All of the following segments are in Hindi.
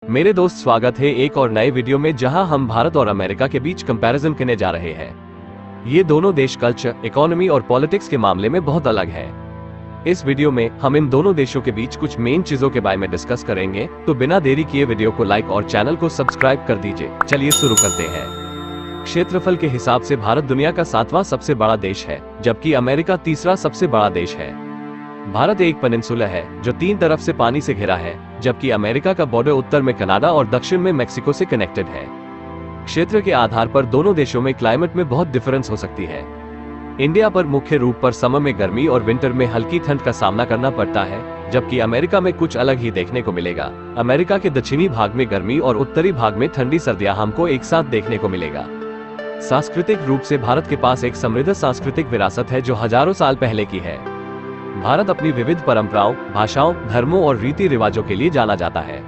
मेरे दोस्त, स्वागत है एक और नए वीडियो में जहां हम भारत और अमेरिका के बीच कंपैरिजन करने जा रहे हैं। ये दोनों देश कल्चर, इकोनॉमी और पॉलिटिक्स के मामले में बहुत अलग हैं। इस वीडियो में हम इन दोनों देशों के बीच कुछ मेन चीजों के बारे में डिस्कस करेंगे, तो बिना देरी किए वीडियो को लाइक और चैनल को सब्सक्राइब कर दीजिए। चलिए शुरू करते हैं। क्षेत्रफल के हिसाब से भारत दुनिया का 7वां सबसे बड़ा देश है, जबकि अमेरिका तीसरा सबसे बड़ा देश है। भारत एक पेनिनसुला है जो 3 तरफ से पानी से घिरा है, जबकि अमेरिका का बॉर्डर उत्तर में कनाडा और दक्षिण में मेक्सिको से कनेक्टेड है। क्षेत्र के आधार पर दोनों देशों में क्लाइमेट में बहुत डिफरेंस हो सकती है। इंडिया पर मुख्य रूप पर समर में गर्मी और विंटर में हल्की ठंड का सामना करना पड़ता है, जबकि अमेरिका में कुछ अलग ही देखने को मिलेगा। अमेरिका के दक्षिणी भाग में गर्मी और उत्तरी भाग में ठंडी सर्दियां हमको एक साथ देखने को मिलेगा। सांस्कृतिक रूप से भारत के पास एक समृद्ध सांस्कृतिक विरासत है जो हजारों साल पहले की है। भारत अपनी विविध परंपराओं, भाषाओं, धर्मों और रीति रिवाजों के लिए जाना जाता है।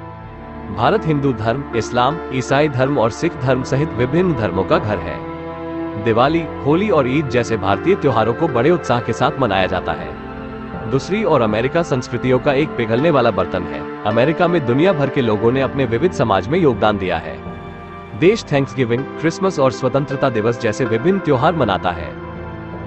भारत हिंदू धर्म, इस्लाम, ईसाई धर्म और सिख धर्म सहित विभिन्न धर्मों का घर है। दिवाली, होली और ईद जैसे भारतीय त्योहारों को बड़े उत्साह के साथ मनाया जाता है। दूसरी ओर अमेरिका संस्कृतियों का एक पिघलने वाला बर्तन है। अमेरिका में दुनिया भर के लोगों ने अपने विविध समाज में योगदान दिया है। देश थैंक्सगिविंग, क्रिसमस और स्वतंत्रता दिवस जैसे विभिन्न त्योहार मनाता है।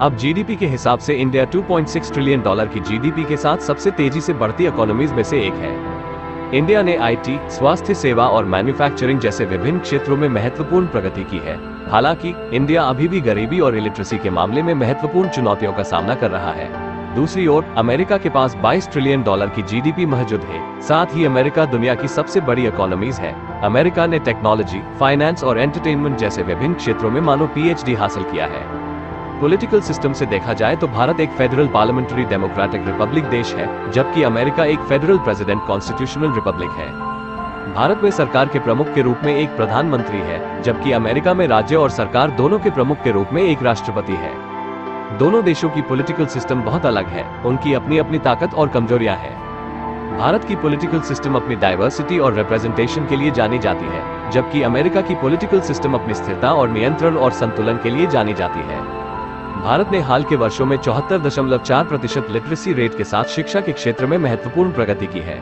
अब जीडीपी के हिसाब से इंडिया $2.6 ट्रिलियन की जीडीपी के साथ सबसे तेजी से बढ़ती इकोनॉमीज में से एक है। इंडिया ने आईटी, स्वास्थ्य सेवा और मैन्युफैक्चरिंग जैसे विभिन्न क्षेत्रों में महत्वपूर्ण प्रगति की है। हालांकि इंडिया अभी भी गरीबी और इलिटरेसी के मामले में महत्वपूर्ण चुनौतियों का सामना कर रहा है। दूसरी ओर अमेरिका के पास $22 ट्रिलियन की जीडीपी मौजूद है। साथ ही अमेरिका दुनिया की सबसे बड़ी इकोनॉमीज है। अमेरिका ने टेक्नोलॉजी, फाइनेंस और एंटरटेनमेंट जैसे विभिन्न क्षेत्रों में मानो PhD हासिल किया है। पॉलिटिकल सिस्टम से देखा जाए तो भारत एक फेडरल पार्लियामेंट्री डेमोक्रेटिक रिपब्लिक देश है, जबकि अमेरिका एक फेडरल प्रेसिडेंट कॉन्स्टिट्यूशनल रिपब्लिक है। भारत में सरकार के प्रमुख के रूप में एक प्रधानमंत्री है, जबकि अमेरिका में राज्य और सरकार दोनों के प्रमुख के रूप में एक राष्ट्रपति है। दोनों देशों की पॉलिटिकल सिस्टम बहुत अलग है, उनकी अपनी अपनी ताकत और कमजोरियां हैं। भारत की पॉलिटिकल सिस्टम अपनी डाइवर्सिटी और रिप्रेजेंटेशन के लिए जानी जाती है, जबकि अमेरिका की पॉलिटिकल सिस्टम अपनी स्थिरता और नियंत्रण और संतुलन के लिए जानी जाती है। भारत ने हाल के वर्षों में 74.4% लिटरेसी रेट के साथ शिक्षा के क्षेत्र में महत्वपूर्ण प्रगति की है।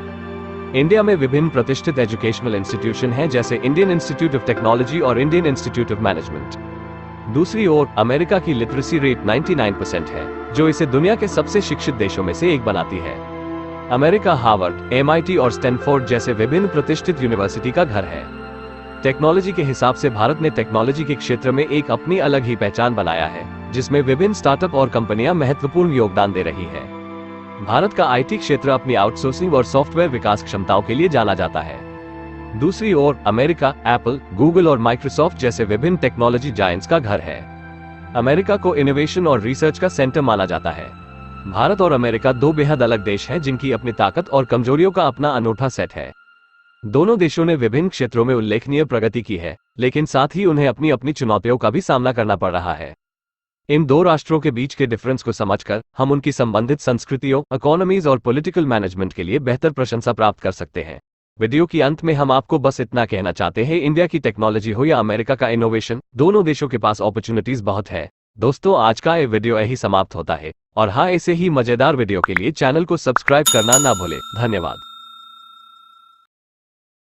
इंडिया में विभिन्न प्रतिष्ठित एजुकेशनल इंस्टीट्यूशन हैं, जैसे इंडियन इंस्टीट्यूट ऑफ टेक्नोलॉजी और इंडियन इंस्टीट्यूट ऑफ मैनेजमेंट। दूसरी ओर अमेरिका की लिटरेसी रेट 99% है, जो इसे दुनिया के सबसे शिक्षित देशों में से एक बनाती है। अमेरिका हार्वर्ड, MIT और स्टैनफोर्ड जैसे विभिन्न प्रतिष्ठित यूनिवर्सिटी का घर है। टेक्नोलॉजी के हिसाब से भारत ने टेक्नोलॉजी के क्षेत्र में एक अपनी अलग ही पहचान बनाया है, जिसमें विभिन्न स्टार्टअप और कंपनियां महत्वपूर्ण योगदान दे रही हैं। भारत का IT क्षेत्र अपनी आउटसोर्सिंग और सॉफ्टवेयर विकास क्षमताओं के लिए जाना जाता है। दूसरी ओर अमेरिका एप्पल, गूगल और माइक्रोसॉफ्ट जैसे विभिन्न टेक्नोलॉजी जायंट्स का घर है। अमेरिका को इनोवेशन और रिसर्च का सेंटर माना जाता है। भारत और अमेरिका दो बेहद अलग देश हैं, जिनकी अपनी ताकत और कमजोरियों का अपना अनूठा सेट है। दोनों देशों ने विभिन्न क्षेत्रों में उल्लेखनीय प्रगति की है, लेकिन साथ ही उन्हें अपनी अपनी चुनौतियों का भी सामना करना पड़ रहा है। इन दो राष्ट्रों के बीच के डिफरेंस को समझकर हम उनकी संबंधित संस्कृतियों, इकोनॉमीज और पॉलिटिकल मैनेजमेंट के लिए बेहतर प्रशंसा प्राप्त कर सकते हैं। वीडियो के अंत में हम आपको बस इतना कहना चाहते हैं, इंडिया की टेक्नोलॉजी हो या अमेरिका का इनोवेशन, दोनों देशों के पास अपॉर्चुनिटीज बहुत है। दोस्तों, आज का ये वीडियो यही समाप्त होता है, और हाँ, ऐसे ही मजेदार वीडियो के लिए चैनल को सब्सक्राइब करना ना भूले। धन्यवाद।